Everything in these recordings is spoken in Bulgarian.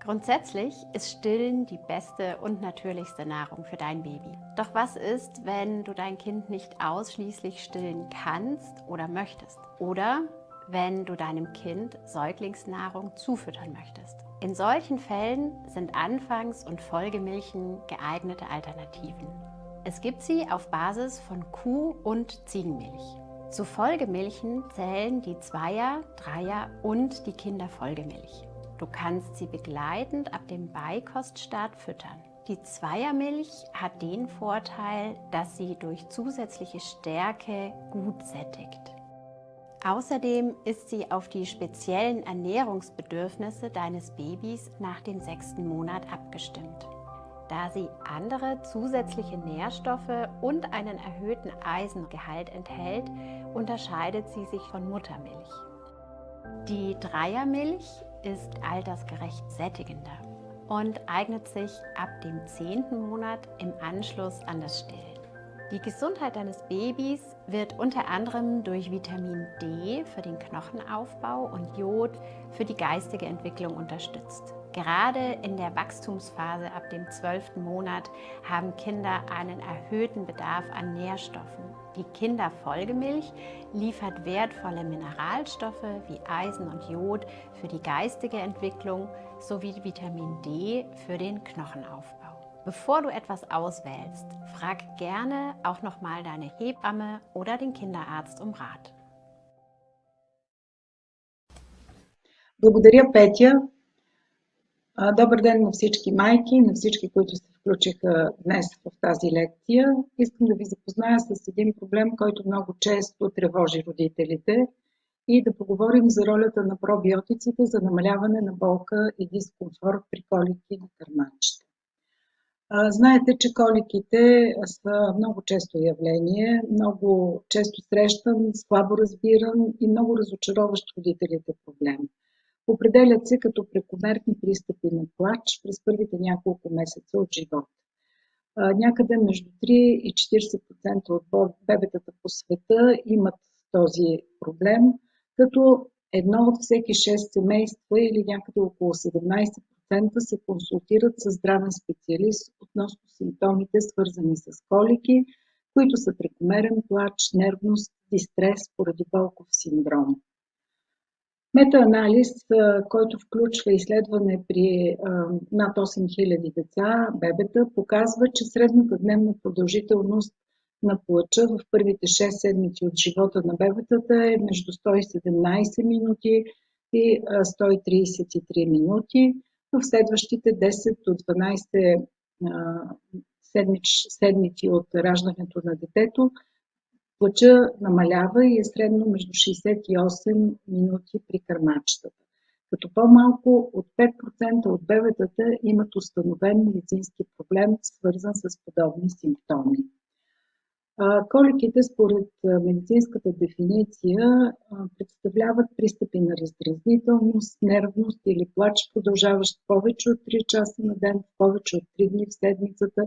Grundsätzlich ist Stillen die beste und natürlichste Nahrung für dein Baby. Doch was ist, wenn du dein Kind nicht ausschließlich stillen kannst oder möchtest? Oder wenn du deinem Kind Säuglingsnahrung zufüttern möchtest? In solchen Fällen sind Anfangs- und Folgemilchen geeignete Alternativen. Es gibt sie auf Basis von Kuh- und Ziegenmilch. Zu Folgemilchen zählen die Zweier-, Dreier- und die Kinderfolgemilch. Du kannst sie begleitend ab dem Beikoststart füttern. Die Zweiermilch hat den Vorteil, dass sie durch zusätzliche Stärke gut sättigt. Außerdem ist sie auf die speziellen Ernährungsbedürfnisse deines Babys nach dem 6. Monat abgestimmt. Da sie andere zusätzliche Nährstoffe und einen erhöhten Eisengehalt enthält, unterscheidet sie sich von Muttermilch. Die Dreiermilch ist altersgerecht sättigender und eignet sich ab dem 10. Monat im Anschluss an das Stillen. Die Gesundheit deines Babys wird unter anderem durch Vitamin D für den Knochenaufbau und Jod für die geistige Entwicklung unterstützt. Gerade in der Wachstumsphase ab dem 12. Monat haben Kinder einen erhöhten Bedarf an Nährstoffen. Die Kinderfolgemilch liefert wertvolle Mineralstoffe wie Eisen und Jod für die geistige Entwicklung sowie Vitamin D für den Knochenaufbau. Bevor du etwas auswählst, frag gerne auch nochmal deine Hebamme oder den Kinderarzt um Rat. Благодаря, Петя. Добър ден на всички майки, на всички, които се включиха днес в тази лекция. Искам да ви запозная с един проблем, който много често тревожи родителите и да поговорим за ролята на пробиотиците за намаляване на болка и дискомфорт при колики на кърмачета. Знаете, че коликите са много често явление, много често срещан, слабо разбиран и много разочароващ родителите проблем. Определят се като прекомерни пристъпи на плач през първите няколко месеца от живота. Някъде между 3 и 40% от бебетата по света имат този проблем, като едно от всеки 6 семейства или някъде около 17% се консултират с здравен специалист относно симптомите, свързани с колики, които са прекомерен плач, нервност, дистрес поради болков синдром. Метаанализ, който включва изследване при над 8000 деца, бебета, показва, че средната дневна продължителност на плача в първите 6 седмици от живота на бебетата е между 117 минути и 133 минути. В следващите 10 до 12 седмици от раждането на детето плача намалява и е средно между 68 минути при кърмачетата, като по-малко от 5% от бебетата имат установен медицински проблем, свързан с подобни симптоми. Коликите според медицинската дефиниция представляват пристъпи на раздразнителност, нервност или плач, продължаващ повече от 3 часа на ден, повече от 3 дни в седмицата,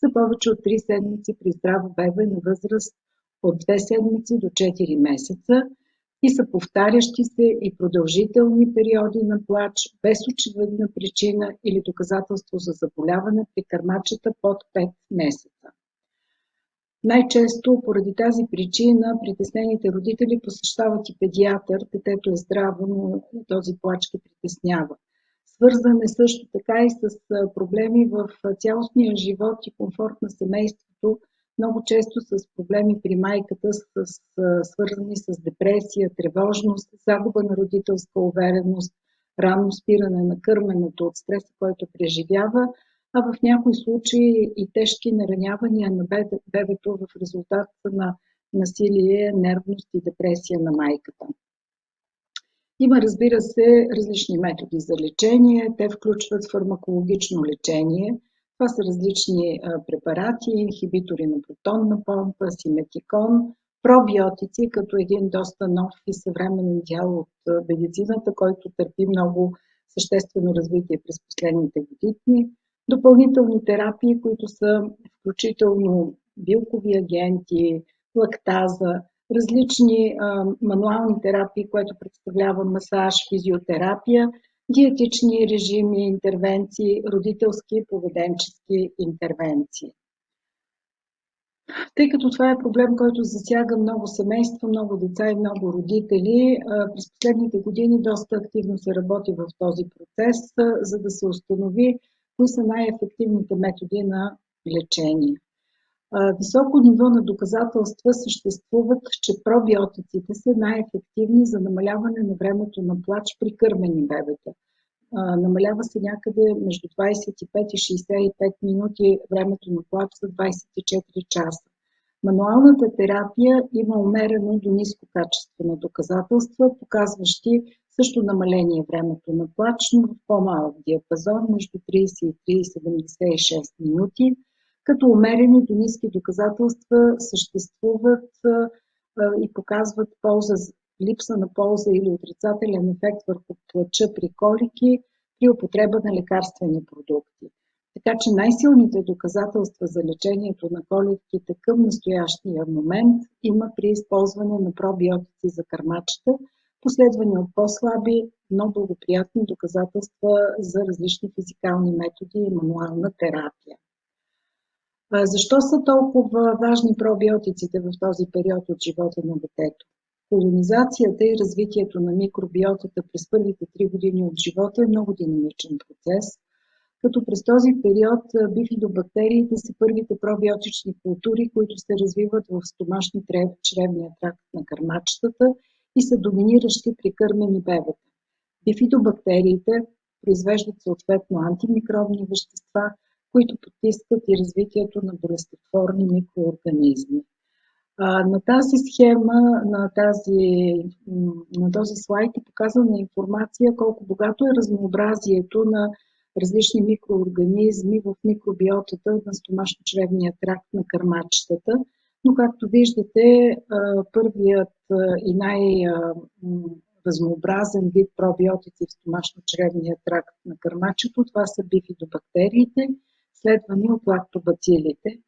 за повече от 3 седмици при здраво бебе на възраст от 2 седмици до 4 месеца и са повтарящи се и продължителни периоди на плач без очевидна причина или доказателство за заболяване при кърмачета под 5 месеца. Най-често поради тази причина притеснените родители посещават и педиатър, детето е здраво, но този плач ги притеснява. Свързан е също така и с проблеми в цялостния живот и комфорт на семейството, много често с проблеми при майката, свързани с депресия, тревожност, загуба на родителска увереност, ранно спиране на кърменето от стреса, който преживява, а в някои случаи и тежки наранявания на бебето в резултат на насилие, нервност и депресия на майката. Има, разбира се, различни методи за лечение. Те включват фармакологично лечение. Това са различни препарати, инхибитори на протонна помпа, симетикон, пробиотици, като един доста нов и съвременен дял от медицината, който търпи много съществено развитие през последните години. Допълнителни терапии, които са включително билкови агенти, лактаза, различни мануални терапии, което представлява масаж, физиотерапия диетични режими, интервенции, родителски и поведенчески интервенции. Тъй като това е проблем, който засяга много семейства, много деца и много родители, през последните години доста активно се работи в този процес, за да се установи кои са най-ефективните методи на лечение. Високо ниво на доказателства съществуват, че пробиотиците са най-ефективни за намаляване на времето на плач при кърмени бебета. Намалява се някъде между 25 и 65 минути времето на плач за 24 часа. Мануалната терапия има умерено до ниско качество на доказателства, показващи също намаление времето на плач, но в по-малък диапазон между 33 и 76 минути, като умерени до ниски доказателства съществуват и показват липса на полза или отрицателен ефект върху плача при колики при употреба на лекарствени продукти. Така че най-силните доказателства за лечението на коликите към настоящия момент има при използване на пробиотици за кърмачета, последвани от по-слаби, но благоприятни доказателства за различни физикални методи и мануална терапия. Защо са толкова важни пробиотиците в този период от живота на детето? Колонизацията и развитието на микробиотата през първите 3 години от живота е много динамичен процес, като през този период бифидобактериите са първите пробиотични култури, които се развиват в стомашно-чревния тракт на кърмачетата и са доминиращи при кърмени бебета. Бифидобактериите произвеждат съответно антимикробни вещества, които потискат и развитието на болестотворни микроорганизми. На тази схема, на този слайд е показана информация колко богато е разнообразието на различни микроорганизми в микробиотата на стомашно-чревния тракт на кърмачетата. Но както виждате, първият и най-разнообразен вид пробиотици в стомашно-чревния тракт на кърмачето, това са бифидобактериите, следвани от лактобацилите,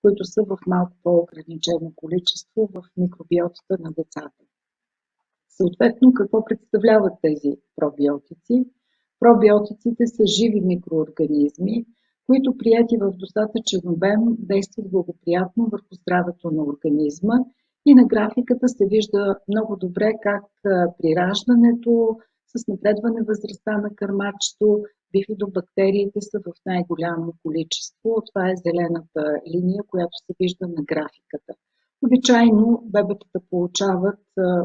които са в малко по-ограничено количество в микробиотата на децата. Съответно, какво представляват тези пробиотици? Пробиотиците са живи микроорганизми, които прияти в достатъчен обем действат благоприятно върху здравето на организма и на графиката се вижда много добре как при раждането, с напредване възрастта на кърмачето, бифидобактериите са в най-голямо количество. Това е зелената линия, която се вижда на графиката. Обичайно бебетата получават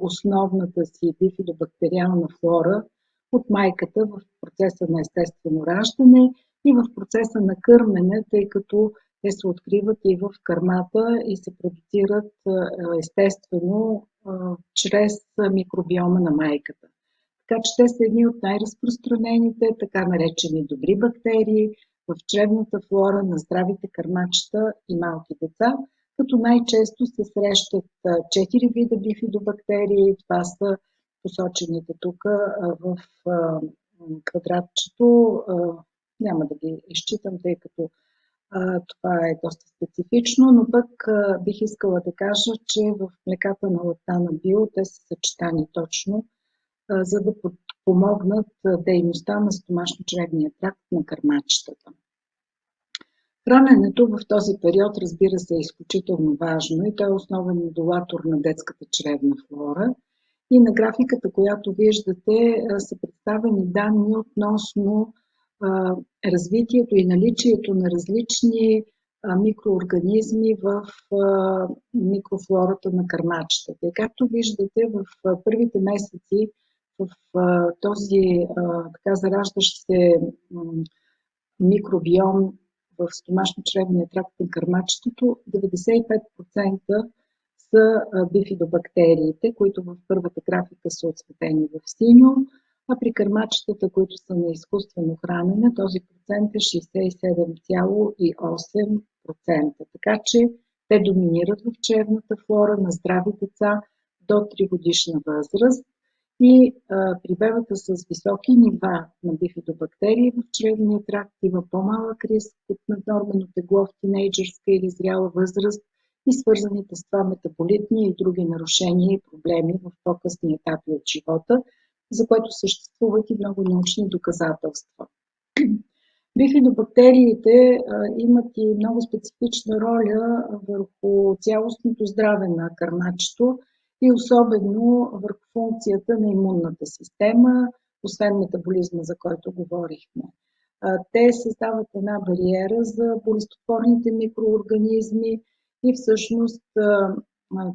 основната си бифидобактериална флора от майката в процеса на естествено раждане и в процеса на кърмене, тъй като те се откриват и в кърмата и се продуцират естествено чрез микробиома на майката. Така че те са едни от най-разпространените, така наречени добри бактерии в чревната флора на здравите кърмачета и малки деца, като най-често се срещат 4 вида бифидобактерии. Това са посочените тук в квадратчето. Няма да ги изчитам, тъй като това е доста специфично, но пък бих искала да кажа, че в млеката на Лактана Био те са съчетани точно, за да помогнат дейността на стомашно-чревния тракт на кърмачетата. Храненето в този период, разбира се, е изключително важно и той е основен модулатор на детската чревна флора. И на графиката, която виждате, са представени данни относно развитието и наличието на различни микроорганизми в микрофлората на кърмачетата. И както виждате, в първите месеци в този така зараждащ се микробиом в стомашно-чревния тракт на кърмачетото, 95% са бифидобактериите, които в първата графика са отсветени в синьо, а при кърмачетата, които са на изкуствено хранене, този процент е 67,8%. Така че те доминират в чревната флора на здрави деца до 3 годишна възраст и при бебета с високи нива на бифидобактерии в чревния тракт има по-малък риск от наднормено тегло в тинейджърска или зряла възраст и свързаните с това метаболитни и други нарушения и проблеми в по-късни етапи от живота. за което съществуват и много научни доказателства. Бифидобактериите имат и много специфична роля върху цялостното здраве на кърмачето и особено върху функцията на имунната система, освен метаболизма, за който говорихме. Те създават една бариера за болестотворните микроорганизми и всъщност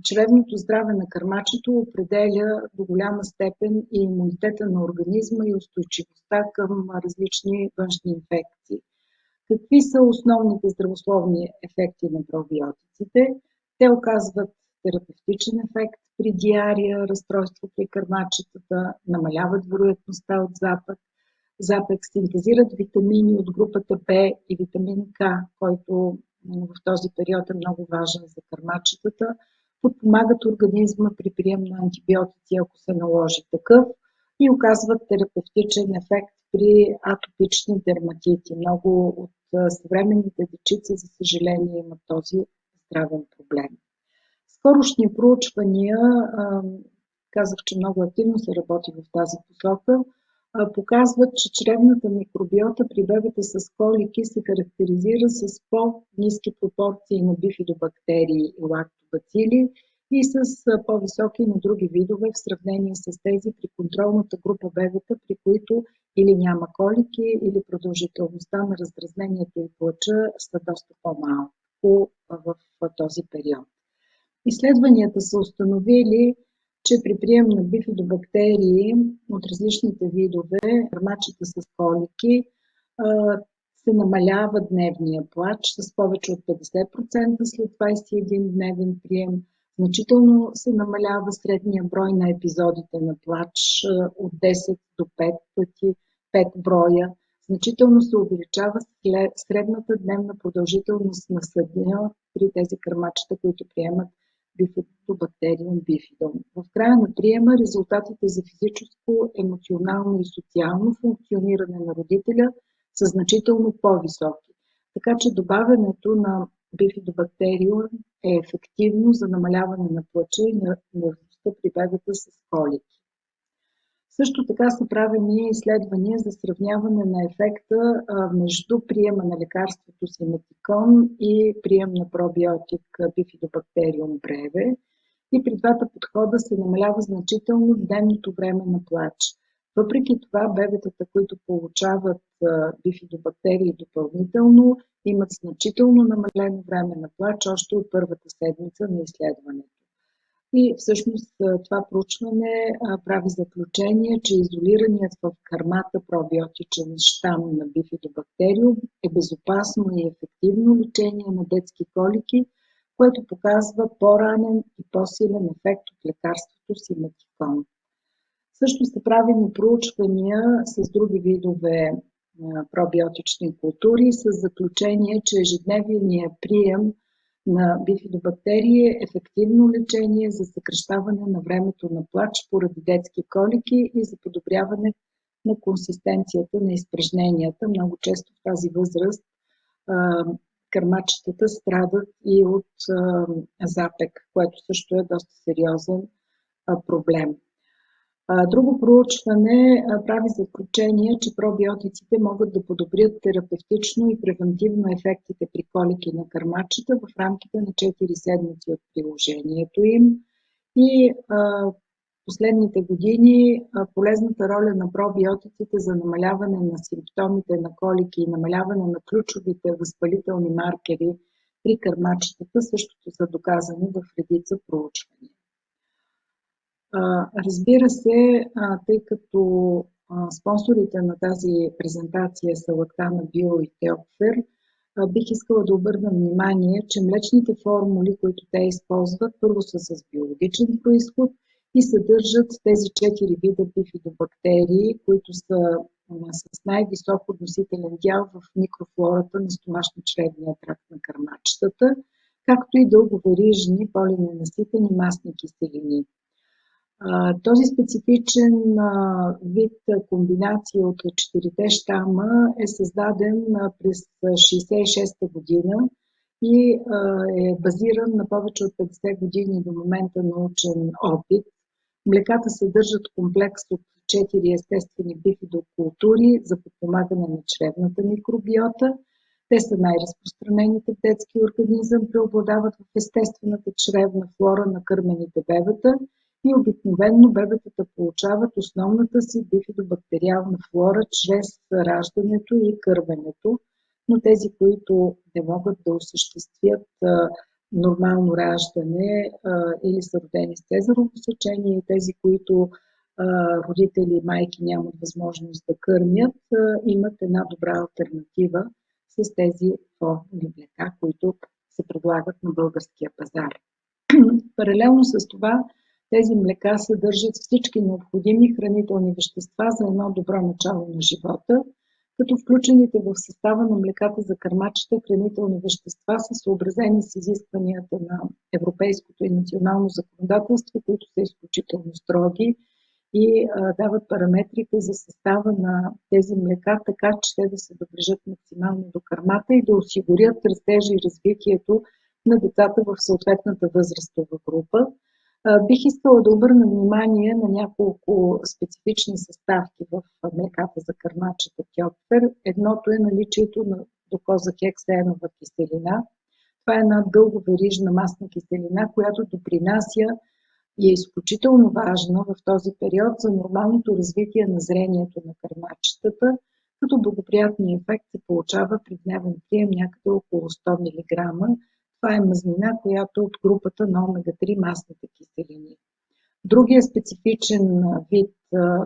чревното здраве на кърмачето определя до голяма степен и имунитета на организма и устойчивостта към различни външни инфекции. Какви са основните здравословни ефекти на пробиотиците? Те оказват терапевтичен ефект при диария, разстройство при кърмачетата, намаляват вероятността от запек, синтезират витамини от групата Б и витамин К, който в този период е много важен за кърмачетата, подпомагат организма при прием на антибиотици, ако се наложи такъв, и оказват терапевтичен ефект при атопични дерматити. Много от съвременните дечица, за съжаление, имат този здравен проблем. Скорошни проучвания, казах, че много активно се работи в тази посока, показват, че чревната микробиота при бебета с колики се характеризира с по-ниски пропорции на бифидобактерии и лактобацили и с по-високи на други видове в сравнение с тези при контролната група бебета, при които или няма колики, или продължителността на раздразнението и плача са доста по-малко в този период. Изследванията са установили, че при прием на бифидобактерии от различните видове, кърмачета с колики, се намалява дневния плач с повече от 50% след 21-дневен прием. Значително се намалява средния брой на епизодите на плач от 10 до 5 пъти, 5 броя. Значително се увеличава средната дневна продължителност на съдня при тези кърмачета, които приемат бифидобактериум бифидум. В края на приема резултатите за физическо, емоционално и социално функциониране на родителя са значително по-високи. Така че добавянето на бифидобактериум е ефективно за намаляване на плача и на нервността при бебета с колики. Също така са правени изследвания за сравняване на ефекта между приема на лекарството симетикон и прием на пробиотик бифидобактериум бреве. И при двата подхода се намалява значително дневното време на плач. Въпреки това, бебетата, които получават бифидобактерии допълнително, имат значително намалено време на плач още от първата седмица на изследването. И всъщност това проучване прави заключение, че изолираният в кърмата пробиотичен щам на бифидобактериум е безопасно и ефективно лечение на детски колики, което показва по-ранен и по-силен ефект от лекарството симетикон. Също са правени проучвания с други видове пробиотични култури с заключение, че ежедневният прием на бифидобактерии е ефективно лечение за съкращаване на времето на плач поради детски колики и за подобряване на консистенцията на изпражненията. Много често в тази възраст кърмачетата страдат и от запек, което също е доста сериозен проблем. Друго проучване прави заключение, че пробиотиците могат да подобрят терапевтично и превентивно ефектите при колики на кърмачета в рамките на 4 седмици от приложението им. И последните години полезната роля на пробиотиците за намаляване на симптомите на колики и намаляване на ключовите възпалителни маркери при кърмачетата същото са доказани в редица проучвания. Разбира се, тъй като спонсорите на тази презентация са Лактана Био и Теопфер, бих искала да обърна внимание, че млечните формули, които те използват, първо са с биологичен произход и съдържат тези 4 вида бифидобактерии, които са с най-висок относителен дял в микрофлората на стомашно-чревния тракт на кърмачетата, както и дълговерижни полиненаситени масни киселини. Този специфичен вид комбинация от 4 щама е създаден през 1966 година и е базиран на повече от 50 години до момента научен опит. Млеката съдържат комплекс от 4 естествени бифидокултури за подпомагане на чревната микробиота. Те са най-разпространените в детския организъм, преобладават в естествената чревна флора на кърмените бебета и обикновено бебетата получават основната си бифидобактериална флора чрез раждането и кърменето, но тези, които не могат да осъществят нормално раждане или са родени с цезарово сечение, и тези, които родители и майки нямат възможност да кърмят, имат една добра алтернатива с тези формули млека, които се предлагат на българския пазар. Паралелно с това, тези млека съдържат всички необходими хранителни вещества за едно добро начало на живота, като включените в състава на млеката за кърмачета хранителни вещества са съобразени с изискванията на европейското и национално законодателство, които са изключително строги и дават параметрите за състава на тези млека, така че те да се доближат максимално до кърмата и да осигурят растежа и развитието на децата в съответната възрастова група. Бих искала да обърна внимание на няколко специфични съставки в млеката за кърмачета Кьопфер. Едното е наличието на докозахексаенова киселина. Това е една дълговерижна масна киселина, която допринася и е изключително важна в този период за нормалното развитие на зрението на кърмачетата, като благоприятният ефект се получава при дневен прием някъде около 100 мг. Това е мазнина, която е от групата на омега-3 масните киселини. Другия специфичен вид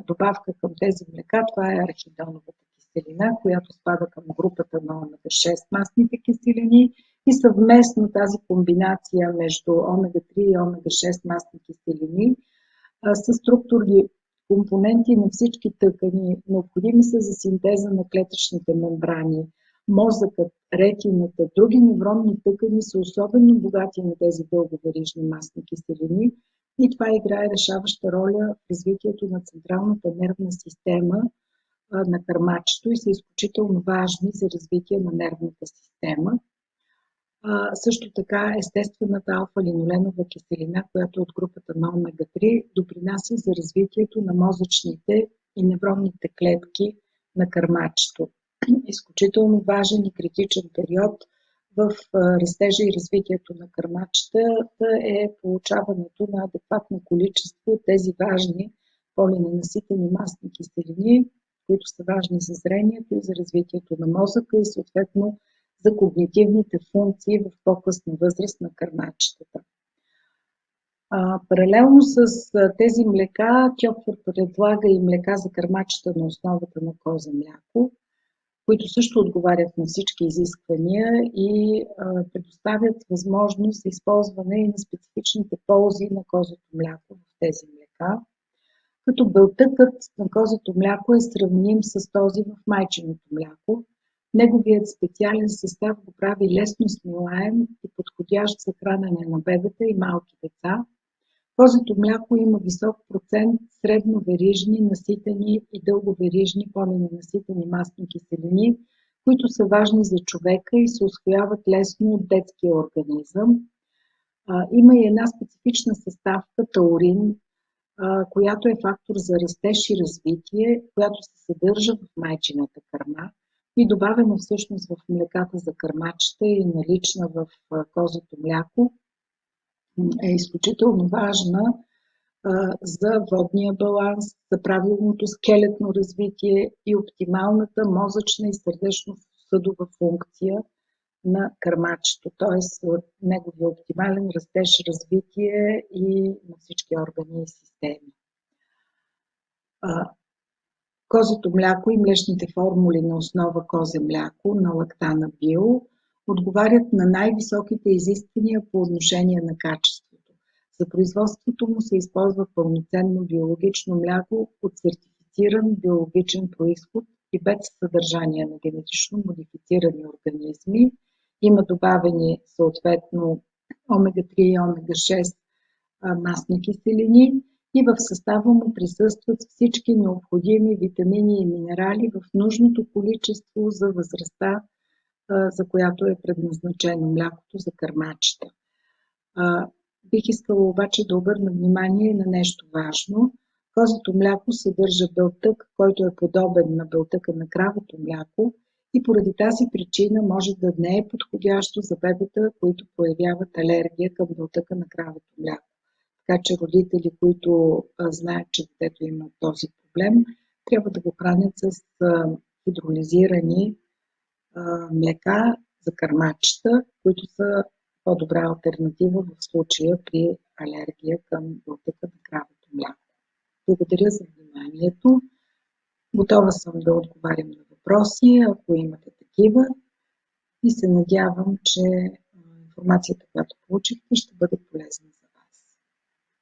добавка към тези млека, това е арахидоновата киселина, която спада към групата на омега-6 масните киселини и съвместно тази комбинация между омега-3 и омега-6 масни киселини са структурни компоненти на всички тъкани, необходими са за синтеза на клетъчните мембрани. Мозъкът, ретината, други невронни тъкани са особено богати на тези дълговерижни масни киселини и това играе решаваща роля в развитието на централната нервна система на кърмачето и са изключително важни за развитие на нервната система. Също така естествената алфа-линоленова киселина, която е от групата на омега-3, допринася за развитието на мозъчните и невронните клетки на кърмачето. Изключително важен и критичен период в растежа и развитието на кърмачетата е получаването на адекватно количество от тези важни полиненаситени масни киселини, които са важни за зрението и за развитието на мозъка и съответно за когнитивните функции в по-късна възраст на кърмачетата. Паралелно с тези млека, Кьопфер предлага и млека за кърмачета на основата на козе мляко, които също отговарят на всички изисквания и предоставят възможност за използване и на специфичните ползи на козето мляко в тези млека. Като белтъкът на козето мляко е сравним с този в майчиното мляко. Неговият специален състав го прави лесно смилаем и подходящ за хранене на бебета и малки деца. Козето мляко има висок процент средноверижни, наситени и дълговерижни полиненаситени масни киселини, които са важни за човека и се усвояват лесно от детския организъм. Има и една специфична съставка таурин, която е фактор за растеж и развитие, която се съдържа в майчината кърма и добавена всъщност в млеката за кърмачета и налична в козето мляко, е изключително важна за водния баланс, за правилното скелетно развитие и оптималната мозъчна и сърдечно-съдова функция на кърмачето, т.е. неговия оптимален растеж, развитие и на всички органи и системи. Козето мляко и млечните формули на основа козе мляко на Лактана Био отговарят на най-високите изисквания по отношение на качеството. За производството му се използва пълноценно биологично мляко от сертифициран биологичен произход и без съдържание на генетично модифицирани организми. Има добавени съответно омега-3 и омега-6 масни киселини и в състава му присъстват всички необходими витамини и минерали в нужното количество за възрастта, за която е предназначено млякото за кърмачета. Бих искала обаче да обърна внимание на нещо важно. Козето мляко съдържа белтък, който е подобен на белтъка на кравото мляко и поради тази причина може да не е подходящо за бебета, които проявяват алергия към белтъка на кравото мляко. Така че родители, които знаят, че детето има този проблем, трябва да го хранят с хидролизирани млека за кърмачета, които са по-добра алтернатива в случая при алергия към белтъка на кравото мляко. Благодаря за вниманието. Готова съм да отговарям на въпроси, ако имате такива, и се надявам, че информацията, която получихте, ще бъде